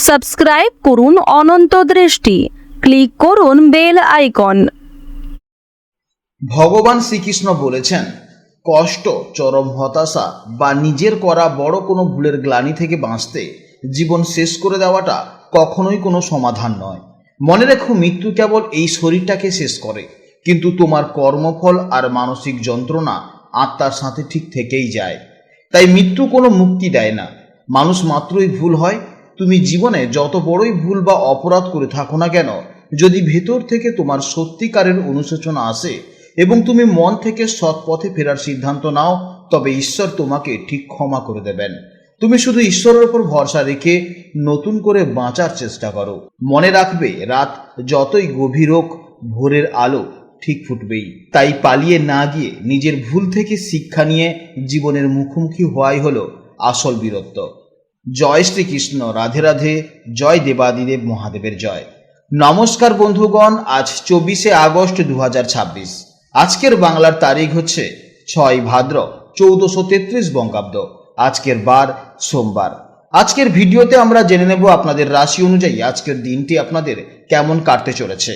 Subscribe করুন অনন্ত দৃষ্টি, click করুন বেল আইকন। ভগবান শ্রীকৃষ্ণ বলেছেন, কষ্ট, চরম হতাশা বা নিজের করা বড় কোনো ভুলের গ্লানি থেকে বাঁচতে জীবন শেষ করে দেওয়াটা কখনোই কোনো সমাধান নয়। মনে রেখো, মৃত্যু কেবল এই শরীরটাকে শেষ করে, কিন্তু তোমার কর্মফল আর মানসিক যন্ত্রণা আত্মার সাথে ঠিক থেকেই যায়। তাই মৃত্যু কোনো মুক্তি দেয় না, মানুষ মাত্রই ভুল হয়। তুমি জীবনে যত বড়ই ভুল বা অপরাধ করে থাকো না কেন, যদি ভেতর থেকে তোমার সত্যিকারের অনুশোচনা আসে এবং তুমি মন থেকে সৎ পথে ফেরার সিদ্ধান্ত নাও, তবে ঈশ্বর তোমাকে ঠিক ক্ষমা করে দেবেন। তুমি শুধু ঈশ্বরের উপর ভরসা রেখে নতুন করে বাঁচার চেষ্টা করো। মনে রাখবে, রাত যতই গভীর হোক, ভোরের আলো ঠিক ফুটবেই। তাই পালিয়ে না গিয়ে নিজের ভুল থেকে শিক্ষা নিয়ে জীবনের মুখোমুখি হওয়াই হলো আসল বীরত্ব। জয় শ্রীকৃষ্ণ, রাধে রাধে, জয় দেবাদিদেব মহাদেবের জয়। নমস্কার বন্ধুগণ, আজ 24শে আগস্ট 2026। আজকের বাংলার তারিখ হচ্ছে 6 ভাদ্র 1433 বঙ্গাব্দ। আজকের বার সোমবার। আজকের ভিডিওতে আমরা জেনে নেব আপনাদের রাশি অনুযায়ী আজকের দিনটি আপনাদের কেমন কাটতে চলেছে,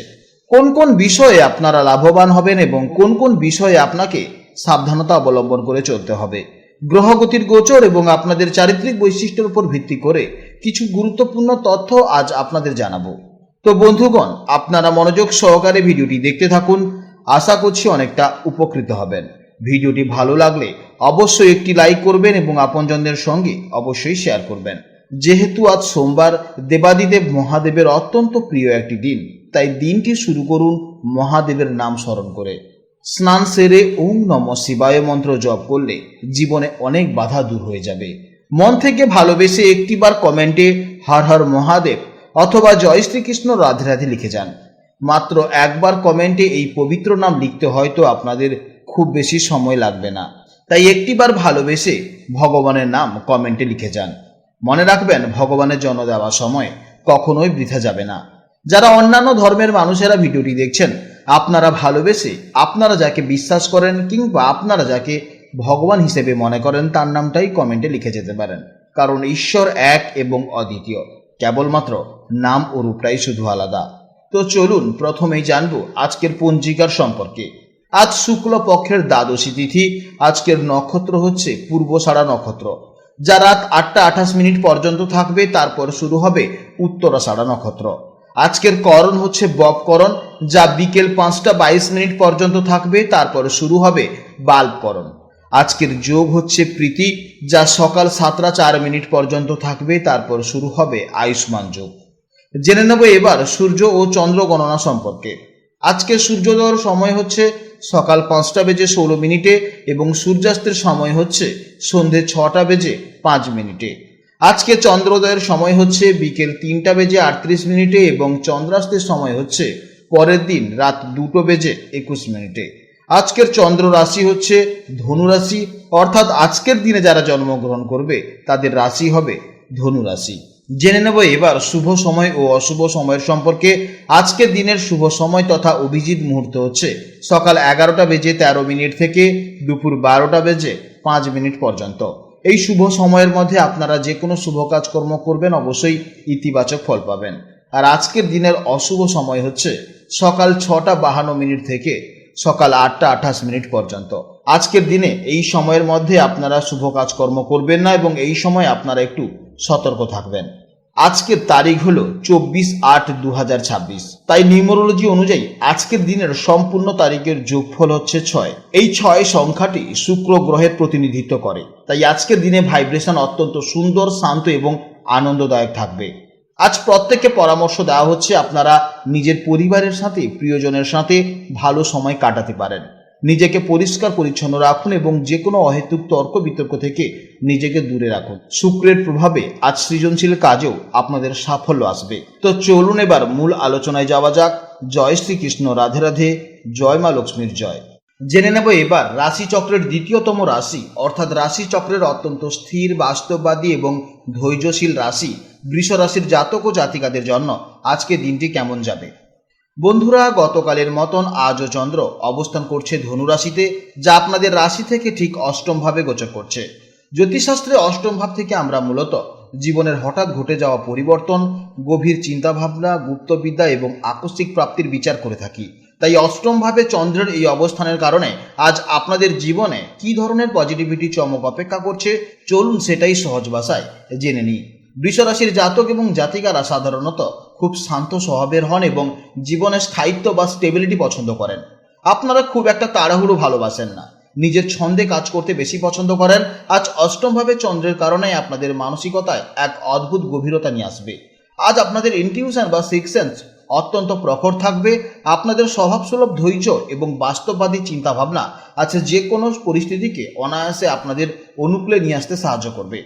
কোন কোন বিষয়ে আপনারা লাভবান হবেন এবং কোন কোন বিষয়ে আপনাকে সাবধানতা অবলম্বন করে চলতে হবে। গ্রহগতির গোচর এবং আপনাদের চারিত্রিক বৈশিষ্ট্যের উপর ভিত্তি করে কিছু গুরুত্বপূর্ণ তথ্য আজ আপনাদের জানাবো। তো বন্ধুগণ, আপনারা মনোযোগ সহকারে ভিডিওটি দেখতে থাকুন। আশা করছি অনেকটা উপকৃত হবেন। ভিডিওটি ভালো লাগলে অবশ্যই একটি লাইক করবেন এবং আপনজনদের সঙ্গে অবশ্যই শেয়ার করবেন। যেহেতু আজ সোমবার, দেবাদিদেব মহাদেবের অত্যন্ত প্রিয় একটি দিন, তাই দিনটি শুরু করুন মহাদেবের নাম স্মরণ করে। স্নান সেরে ওম নমঃ শিবায় মন্ত্র জপ করলে জীবনে অনেক বাধা দূর হয়ে যাবে। মন থেকে ভালোবেসে একটিবার কমেন্টে হর হর মহাদেব অথবা জয় শ্রীকৃষ্ণ রাধে রাধে লিখে যান। মাত্র একবার কমেন্টে এই পবিত্র নাম লিখতে হয়তো আপনাদের খুব বেশি সময় লাগবে না, তাই একটিবার ভালোবেসে ভগবানের নাম কমেন্টে লিখে যান। মনে রাখবেন, ভগবানের জন্য দেওয়া সময় কখনোই বৃথা যাবে না। যারা অন্যান্য ধর্মের মানুষেরা ভিডিওটি দেখছেন, আপনারা ভালোবেসে আপনারা যাকে বিশ্বাস করেন কিংবা আপনারা যাকে ভগবান হিসেবে মনে করেন তার নামটাই কমেন্টে লিখে যেতে পারেন, কারণ ঈশ্বর এক এবং অদ্বিতীয়, কেবলমাত্র নাম ও রূপটাই শুধু আলাদা। তো চলুন প্রথমেই জানবো আজকের পঞ্জিকার সম্পর্কে। আজ শুক্ল পক্ষের দ্বাদশী তিথি। আজকের নক্ষত্র হচ্ছে পূর্বষাঢ়া নক্ষত্র, যা রাত 8টা 28 মিনিট পর্যন্ত থাকবে, তারপর শুরু হবে উত্তরাষাঢ়া নক্ষত্র। আজকের করণ হচ্ছে বপকরণ, যা বিকেল 5টা 22 মিনিট পর্যন্ত থাকবে, তারপর শুরু হবে বাল্বকরণ। আজকের যোগ হচ্ছে প্রীতি, যা সকাল 7টা 4 মিনিট পর্যন্ত থাকবে, তারপর শুরু হবে আয়ুষ্মান যোগ। জেনে নেব এবার সূর্য ও চন্দ্র গণনা সম্পর্কে। আজকের সূর্যোদয়ের সময় হচ্ছে সকাল 5টা বেজে 16 মিনিটে এবং সূর্যাস্তের সময় হচ্ছে সন্ধে 6টা বেজে 5 মিনিটে। আজকে চন্দ্রোদয়ের সময় হচ্ছে বিকেল 3টা বেজে 38 মিনিটে এবং চন্দ্রাস্তের সময় হচ্ছে পরের দিন রাত 2টো বেজে 21 মিনিটে। আজকের চন্দ্র রাশি হচ্ছে ধনু রাশি, অর্থাৎ আজকের দিনে যারা জন্মগ্রহণ করবে তাদের রাশি হবে ধনু রাশি। জেনে নেব এবার শুভ সময় ও অশুভ সময়ের সম্পর্কে। আজকের দিনের শুভ সময় তথা অভিজিৎ মুহূর্ত হচ্ছে সকাল 11টা বেজে 13 মিনিট থেকে দুপুর 12টা বেজে 5 মিনিট পর্যন্ত। এই শুভ সময়ের মধ্যে আপনারা যে কোনো শুভ কাজকর্ম করবেন, অবশ্যই ইতিবাচক ফল পাবেন। আর আজকের দিনের অশুভ সময় হচ্ছে সকাল 6টা 52 মিনিট থেকে সকাল 8টা 28 মিনিট পর্যন্ত। আজকের দিনে এই সময়ের মধ্যে আপনারা শুভ কাজকর্ম করবেন না এবং এই সময় আপনারা একটু সতর্ক থাকবেন। আজকের তারিখ হলো 24/8/2026। তাই নিউমারোলজি অনুযায়ী আজকের দিনের সম্পূর্ণ তারিখের যোগফল হচ্ছে 6। এই 6 সংখ্যাটি শুক্র গ্রহের প্রতিনিধিত্ব করে, তাই আজকের দিনে ভাইব্রেশন অত্যন্ত সুন্দর, শান্ত এবং আনন্দদায়ক থাকবে। আজ প্রত্যেককে পরামর্শ দেওয়া হচ্ছে আপনারা নিজের পরিবারের সাথে, প্রিয়জনের সাথে ভালো সময় কাটাতে পারেন। নিজেকে পরিষ্কার পরিচ্ছন্ন রাখুন এবং যে কোনো অহেতুক তর্ক বিতর্ক থেকে নিজেকে দূরে রাখুন। শুক্রের প্রভাবে আজ সৃজনশীল কাজেও আপনাদের সাফল্য আসবে। তো চলুন এবার মূল আলোচনায় যাওয়া যাক। জয় শ্রীকৃষ্ণ, রাধে রাধে, জয় মা লক্ষ্মীর জয়। জেনে নেব এবার রাশিচক্রের দ্বিতীয়তম রাশি, অর্থাৎ রাশিচক্রের অত্যন্ত স্থির, বাস্তববাদী এবং ধৈর্যশীল রাশি বৃষ রাশির জাতক ও জাতিকাদের জন্য আজকে দিনটি কেমন যাবে। বন্ধুরা, গতকালের মতন আজও চন্দ্র অবস্থান করছে ধনু রাশিতে, যা আপনাদের রাশি থেকে ঠিক অষ্টম ভাবে গোচর করছে। জ্যোতিষশাস্ত্রে অষ্টম ভাব থেকে আমরা মূলত জীবনের হঠাৎ ঘটে যাওয়া পরিবর্তন, গভীর চিন্তাভাবনা, গুপ্তবিদ্যা এবং আকস্মিক প্রাপ্তির বিচার করে থাকি। তাই অষ্টমভাবে চন্দ্রের এই অবস্থানের কারণে আজ আপনাদের জীবনে কী ধরনের পজিটিভিটি চমক অপেক্ষা করছে, চলুন সেটাই সহজ ভাষায় জেনে নিই। বৃষরাশির জাতক এবং জাতিকারা সাধারণত খুব শান্ত স্বভাবের হন এবং জীবনে স্থায়িত্ব বা স্টেবিলিটি পছন্দ করেন। আপনারা খুব একটা তাড়াহুড়ো ভালোবাসেন না, নিজের ছন্দে কাজ করতে বেশি পছন্দ করেন। আজ অষ্টমভাবে চন্দ্রের কারণে আপনাদের মানসিকতায় এক অদ্ভুত গভীরতা নিয়ে আসবে। আজ আপনাদের ইনটিউশন বা সিক্স সেন্স অত্যন্ত প্রখর থাকবে। আপনাদের স্বভাবসুলভ ধৈর্য এবং বাস্তববাদী চিন্তাভাবনা আছে যে কোনো পরিস্থিতিকে অনায়াসে আপনাদের অনুকূলে নিয়ে আসতে সাহায্য করবে।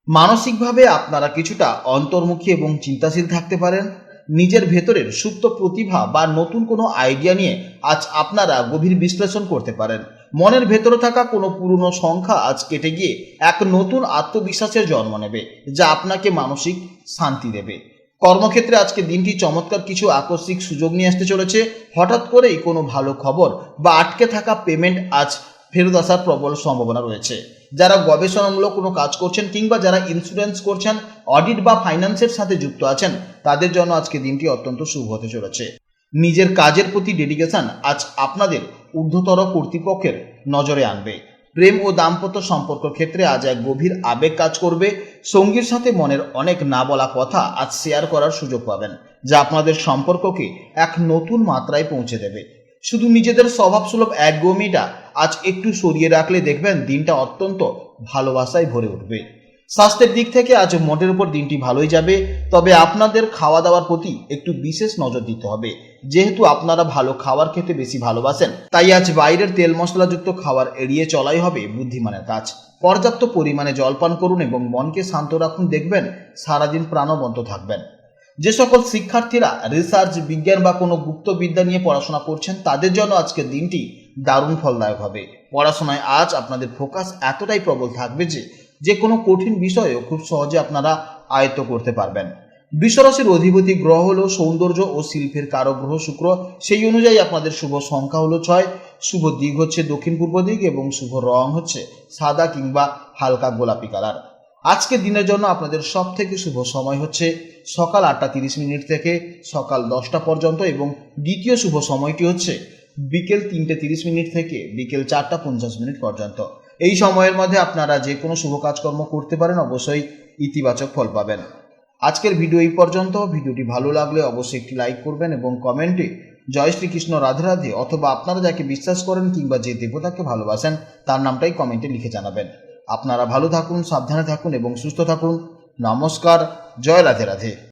মানসিকভাবে আপনারা কিছুটা অন্তর্মুখী এবং চিন্তাশীল থাকতে পারেন। নিজের ভেতরের সুপ্ত প্রতিভা বা নতুন কোনো আইডিয়া নিয়ে আজ আপনারা গভীর বিশ্লেষণ করতে পারেন। মনের ভেতরে থাকা কোনো পুরনো সংখ্যা আজ কেটে গিয়ে এক নতুন আত্মবিশ্বাসের জন্ম নেবে, যা আপনাকে মানসিক শান্তি দেবে। কর্মক্ষেত্রে আজকে দিনটি চমৎকার কিছু আকস্মিক সুযোগ নিয়ে আসতে চলেছে। হঠাৎ করেই কোনো ভালো খবর বা আটকে থাকা পেমেন্ট আজ ফেরত আসার প্রবল সম্ভাবনা রয়েছে। যারা গবেষণামূলক কোনো কাজ করছেন কিংবা যারা ইন্স্যুরেন্স করছেন, অডিট বা ফাইন্যান্সের সাথে যুক্ত আছেন, তাদের জন্য আজকে দিনটি অত্যন্ত শুভ হতে চলেছে। নিজের কাজের প্রতি ডেডিকেশন আজ আপনাদের ঊর্ধ্বতর কর্তৃপক্ষের নজরে আনবে। প্রেম ও দাম্পত্য সম্পর্ক ক্ষেত্রে আজ এক গভীর আবেগ কাজ করবে। সঙ্গীর সাথে মনের অনেক না বলা কথা আজ শেয়ার করার সুযোগ পাবেন, যা আপনাদের সম্পর্ককে এক নতুন মাত্রায় পৌঁছে দেবে। শুধু নিজেদের স্বভাবসুলভ একগুমিটা আজ একটু সরিয়ে রাখলে দেখবেন দিনটা অত্যন্ত ভালোবাসায় ভরে উঠবে। স্বাস্থ্যের দিক থেকে আজ মোটের উপর দিনটি ভালোই যাবে, তবে আপনাদের খাওয়া দাওয়ার প্রতি একটু বিশেষ নজর দিতে হবে। যেহেতু আপনারা ভালো খাবার খেতে বেশি ভালোবাসেন, তাই আজ বাইরের তেল মশলাযুক্ত খাবার এড়িয়ে চলাই হবে বুদ্ধিমানের কাজ। পর্যাপ্ত পরিমাণে জলপান করুন এবং মনকে শান্ত রাখুন, দেখবেন সারাদিন প্রাণবন্ত থাকবেন। যে সকল শিক্ষার্থীরা রিসার্চ, বিজ্ঞান বা কোনো গুপ্তবিদ্যা নিয়ে পড়াশোনা করছেন, তাদের জন্য আজকের দিনটি দারুণ ফলদায়ক হবে। পড়াশোনায় আজ আপনাদের ফোকাস এতটাই প্রবল থাকবে যে কোনো কঠিন বিষয়েও খুব সহজে আপনারা আয়ত্ত করতে পারবেন। বৃষরাশির অধিপতি গ্রহ হলো সৌন্দর্য ও শিল্পের কারক গ্রহ শুক্র। সেই অনুযায়ী আপনাদের শুভ সংখ্যা হলো 6, শুভ দিক হচ্ছে দক্ষিণ পূর্ব দিক এবং শুভ রং হচ্ছে সাদা কিংবা হালকা গোলাপি কালার। আজকের দিনের জন্য আপনাদের সব থেকে শুভ সময় হচ্ছে সকাল 8:30 থেকে সকাল 10টা পর্যন্ত এবং দ্বিতীয় শুভ সময়টি হচ্ছে বিকেল 3:30 থেকে বিকেল 4:50 পর্যন্ত। এই সময়ের মধ্যে আপনারা যে কোনো শুভ কাজকর্ম করতে পারেন, অবশ্যই ইতিবাচক ফল পাবেন। আজকের ভিডিও এই পর্যন্ত। ভিডিওটি ভালো লাগলে অবশ্যই একটি লাইক করবেন এবং কমেন্টে জয় শ্রীকৃষ্ণ, রাধে রাধে অথবা আপনারা যাকে বিশ্বাস করেন কিংবা যে দেবতাকে ভালোবাসেন তার নামটাই কমেন্টে লিখে জানাবেন। আপনারা ভালো থাকুন, সাবধানে থাকুন এবং সুস্থ থাকুন। নমস্কার, জয় রাধে রাধে।